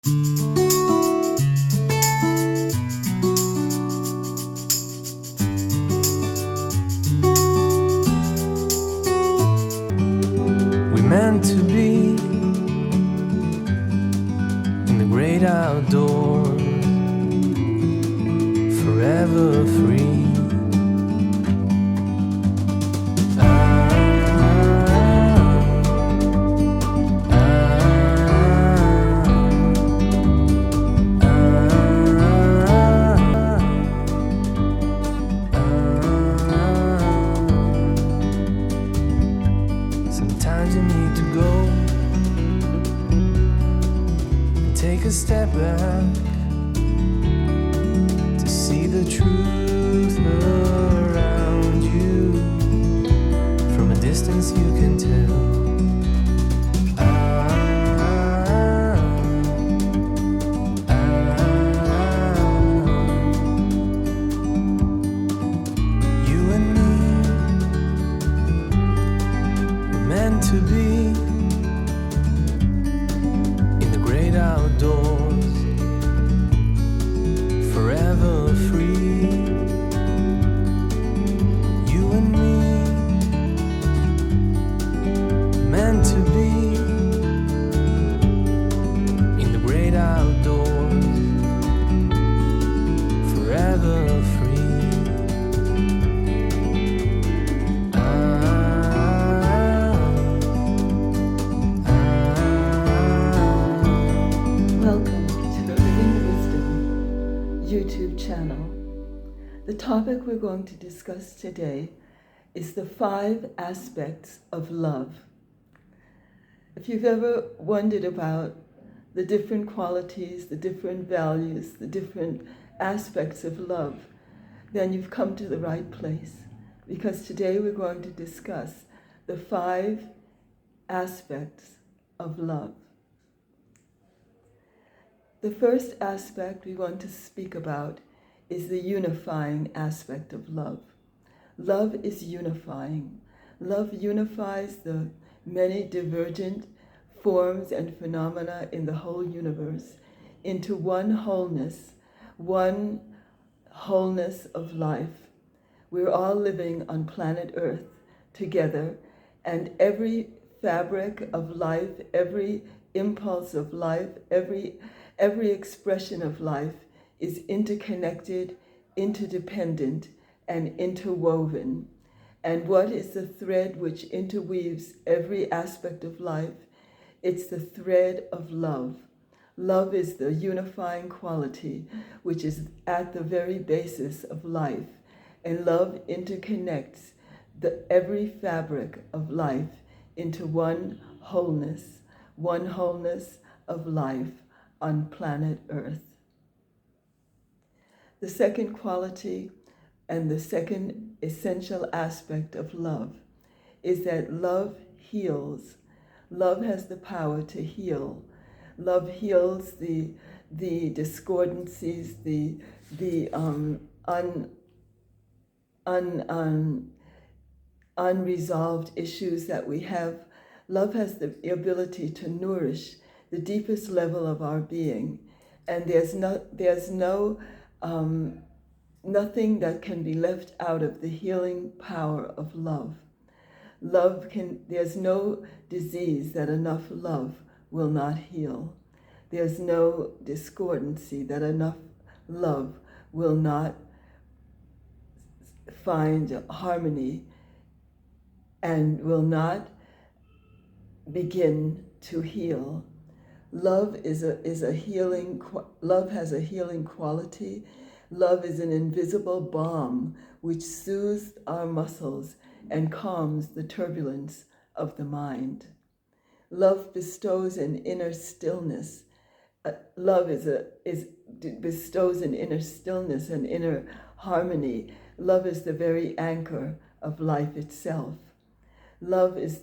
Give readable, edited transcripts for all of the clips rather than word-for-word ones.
We're meant to be in the great outdoors, forever free. Sometimes you need to go and take a step back to see the truth around you. From a distance you can tell. You and me were meant to be in the great outdoors, forever free. You and me, meant to be in the great outdoors, forever free. Welcome to the Living Wisdom YouTube channel. The topic we're going to discuss today is the 5 aspects of love. If you've ever wondered about the different qualities, the different values, the different aspects of love, then you've come to the right place, because today we're going to discuss the 5 aspects of love. The first aspect we want to speak about is the unifying aspect of love. Love is unifying. Love unifies the many divergent forms and phenomena in the whole universe into one wholeness of life. We're all living on planet Earth together, and every fabric of life, every impulse of life, every expression of life is interconnected, interdependent, and interwoven. And what is the thread which interweaves every aspect of life? It's the thread of love. Love is the unifying quality which is at the very basis of life. And love interconnects every fabric of life into one wholeness of life on planet Earth. The second quality and the second essential aspect of love is that love heals. Love has the power to heal. Love heals the discordancies, the unresolved issues that we have. Love has the ability to nourish the deepest level of our being, and there's nothing that can be left out of the healing power of love. There's no disease that enough love will not heal. There's no discordancy that enough love will not find harmony and will not begin to heal. Love has a healing quality. Love is an invisible balm which soothes our muscles and calms the turbulence of the mind. Love bestows an inner stillness. Bestows an inner stillness and inner harmony. Love is the very anchor of life itself. Love it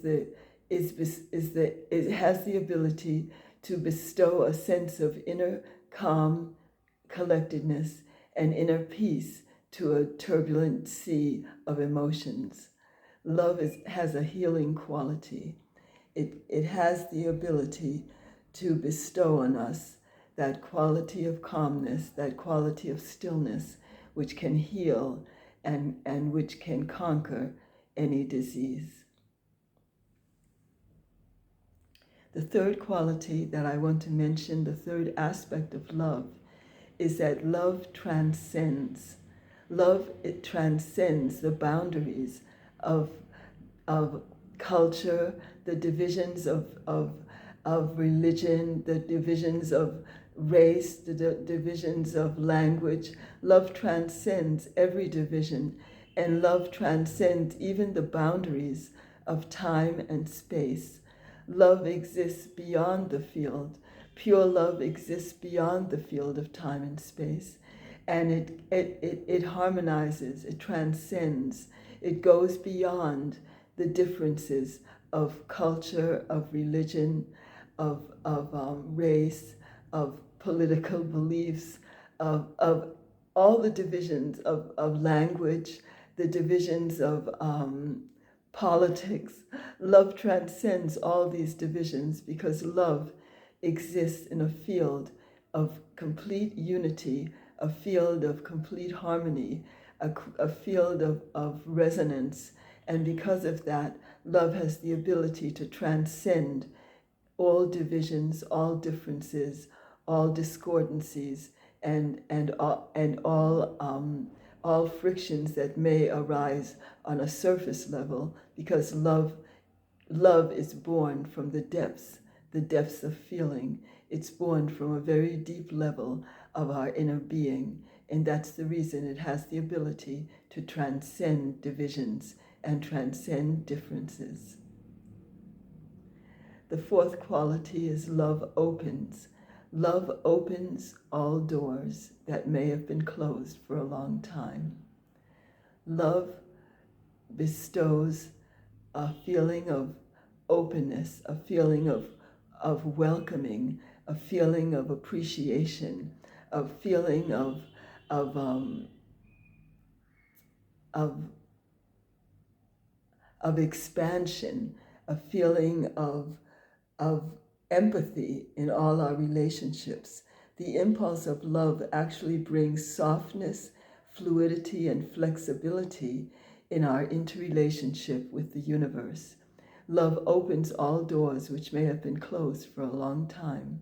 has the ability to bestow a sense of inner calm, collectedness, and inner peace to a turbulent sea of emotions. Love has a healing quality. It has the ability to bestow on us that quality of calmness, that quality of stillness, which can heal and which can conquer any disease. The third quality that I want to mention, the third aspect of love, is that love transcends. Love, it transcends the boundaries of culture, the divisions of religion, the divisions of race, the divisions of language. Love transcends every division, and love transcends even the boundaries of time and space. Love exists beyond the field. Pure love exists beyond the field of time and space. And it harmonizes, it transcends, it goes beyond the differences of culture, of religion, of race, of political beliefs, of all the divisions of language, the divisions of politics. Love transcends all these divisions because love exists in a field of complete unity, a field of complete harmony, a field of resonance. And because of that, love has the ability to transcend all divisions, all differences, all discordancies, and all frictions that may arise on a surface level, because love is born from the depths of feeling. It's born from a very deep level of our inner being, and that's the reason it has the ability to transcend divisions and transcend differences. The fourth quality is love opens. Love opens all doors that may have been closed for a long time. Love bestows a feeling of openness, a feeling of welcoming, a feeling of appreciation, a feeling of expansion, a feeling of empathy in all our relationships. The impulse of love actually brings softness, fluidity, and flexibility in our interrelationship with the universe. Love opens all doors which may have been closed for a long time.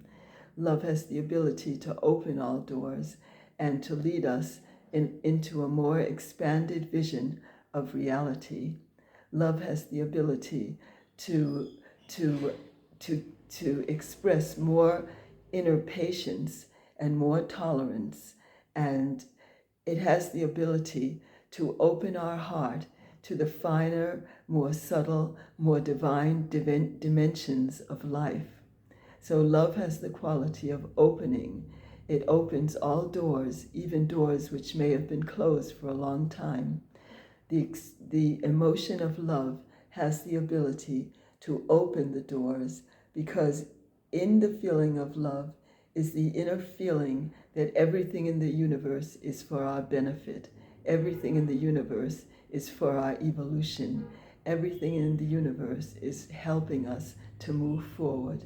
Love has the ability to open all doors and to lead us into a more expanded vision of reality. Love has the ability to express more inner patience and more tolerance, and it has the ability to open our heart to the finer, more subtle, more divine dimensions of life. So love has the quality of opening. It opens all doors, even doors which may have been closed for a long time. The emotion of love has the ability to open the doors, because in the feeling of love is the inner feeling that everything in the universe is for our benefit. Everything in the universe is for our evolution. Everything in the universe is helping us to move forward.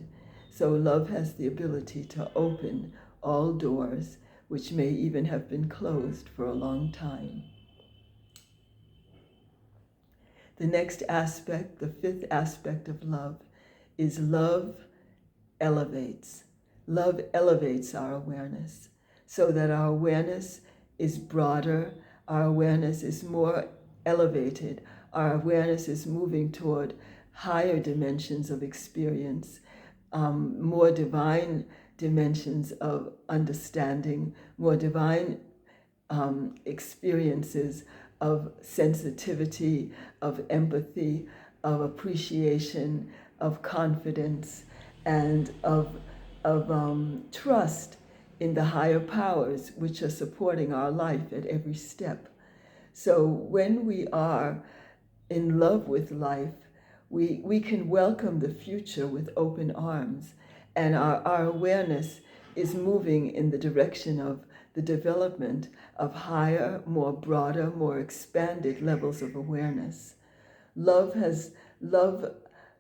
So love has the ability to open all doors which may even have been closed for a long time. The next aspect, the fifth aspect of love, is love elevates. Love elevates our awareness so that our awareness is broader, our awareness is more elevated, our awareness is moving toward higher dimensions of experience, more divine dimensions of understanding, more divine experiences of sensitivity, of empathy, of appreciation, of confidence, and of trust in the higher powers which are supporting our life at every step. So when we are in love with life, we can welcome the future with open arms, and our awareness is moving in the direction of the development of higher, more broader, more expanded levels of awareness. Love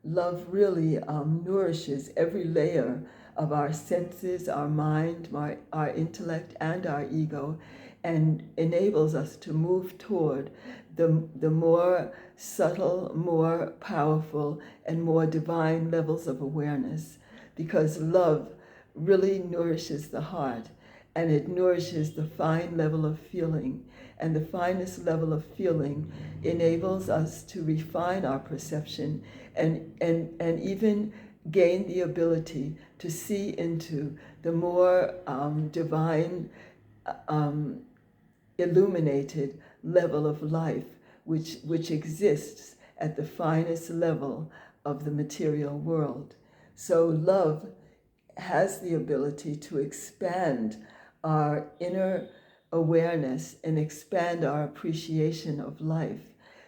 love really nourishes every layer of our senses, our mind, our intellect, and our ego, and enables us to move toward the more subtle, more powerful, and more divine levels of awareness, because love really nourishes the heart, and it nourishes the fine level of feeling, and the finest level of feeling enables us to refine our perception and even gain the ability to see into the more divine, illuminated level of life, which exists at the finest level of the material world. So love has the ability to expand our inner awareness and expand our appreciation of life.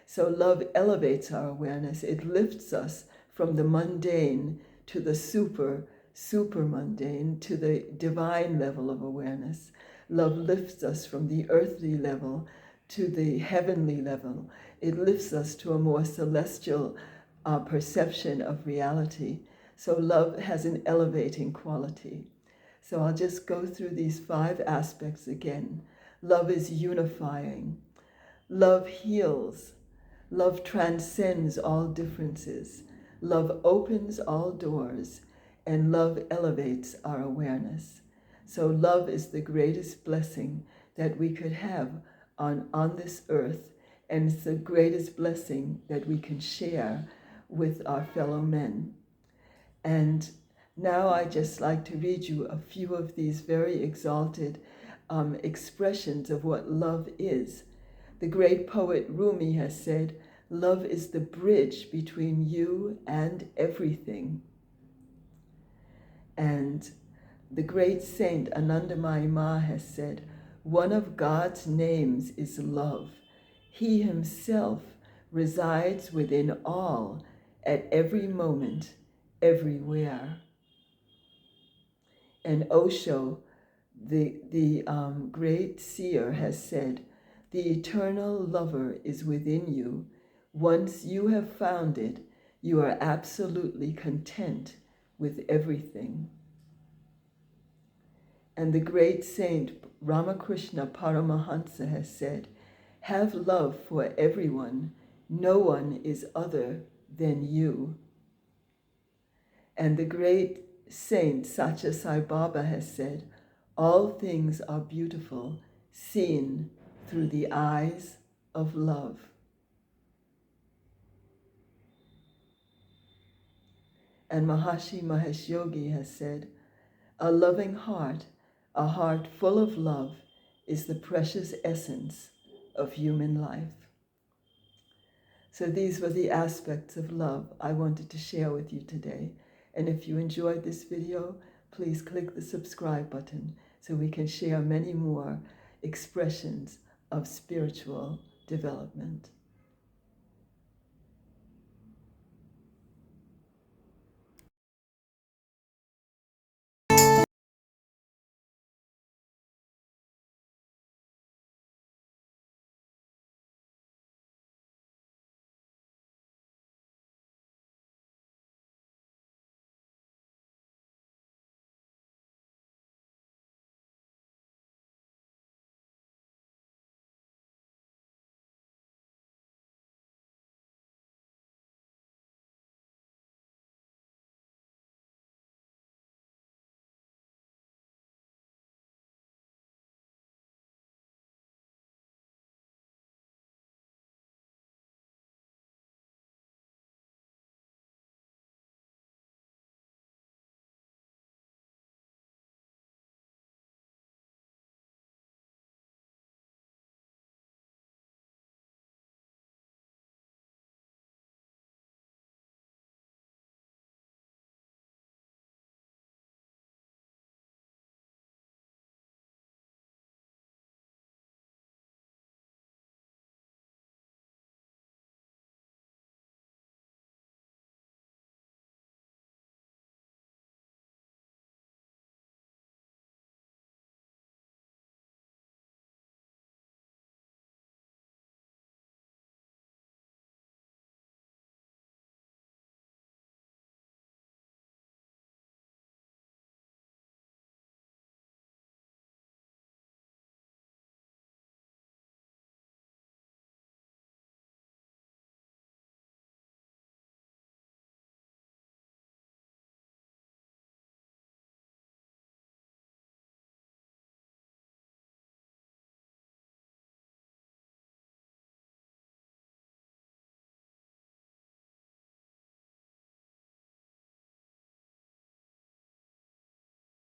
So love elevates our awareness. It lifts us from the mundane to the super mundane, to the divine level of awareness. Love lifts us from the earthly level to the heavenly level. It lifts us to a more celestial perception of reality. So love has an elevating quality. So I'll just go through these 5 aspects again. Love is unifying. Love heals. Love transcends all differences. Love opens all doors. And love elevates our awareness. So love is the greatest blessing that we could have on this earth. And it's the greatest blessing that we can share with our fellow men. And now I just like to read you a few of these very exalted expressions of what love is. The great poet Rumi has said, "Love is the bridge between you and everything." And the great saint Anandamayi Ma has said, "One of God's names is love. He himself resides within all at every moment, everywhere." And Osho, the great seer, has said, "The eternal lover is within you. Once you have found it, you are absolutely content with everything." And the great saint Ramakrishna Paramahansa has said, "Have love for everyone. No one is other than you." And the great saint Satya Sai Baba has said, "All things are beautiful, seen through the eyes of love." And Maharishi Mahesh Yogi has said, "A loving heart, a heart full of love, is the precious essence of human life." So these were the aspects of love I wanted to share with you today. And if you enjoyed this video, please click the subscribe button so we can share many more expressions of spiritual development.